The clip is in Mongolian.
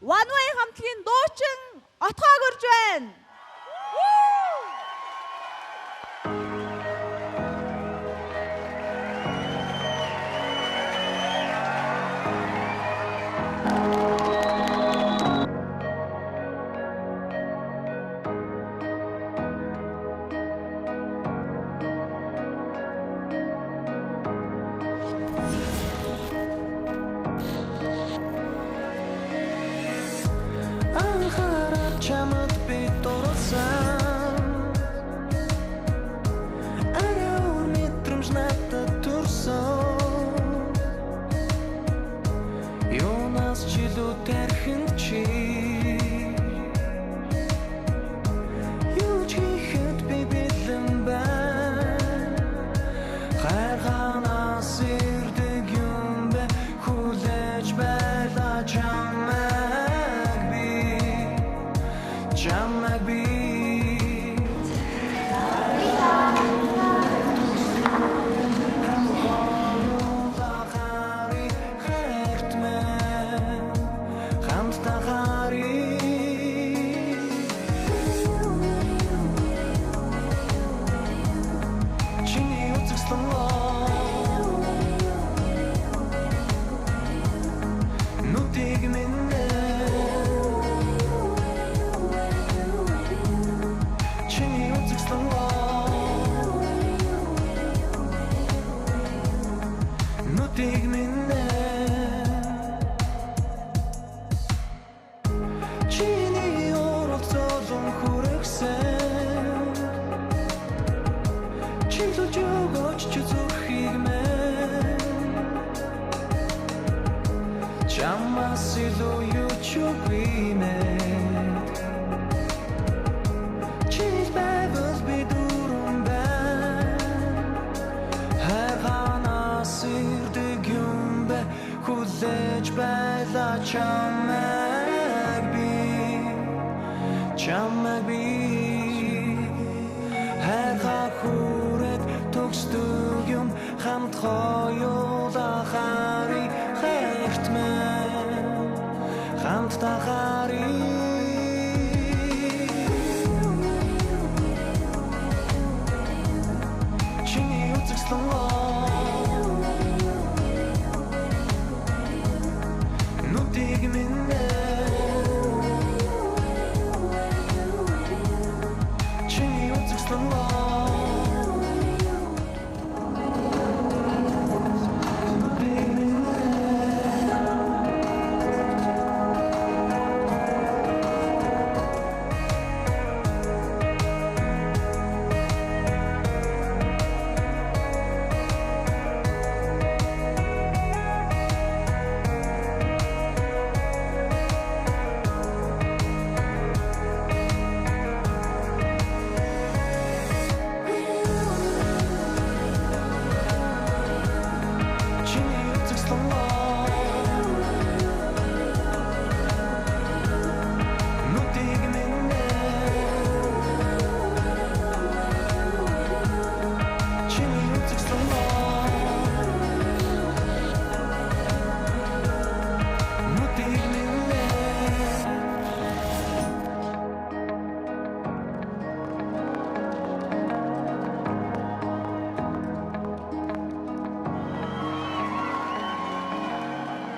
One Way хамтлагийн дуучин отгоо гөрж байна. Чамд би дурсан арай мэдрэмж надад төрсөн юунаас ч илүү тархин чи юу ч хийхэд би бэлэн байна хайрганаас ирдэг юм бэ хүлээж байлаа чамайг би чамайг би хайрхаа хүрээд төгсдөг юм хамт хоёулаа харъя хайрт мэн хамт тахаа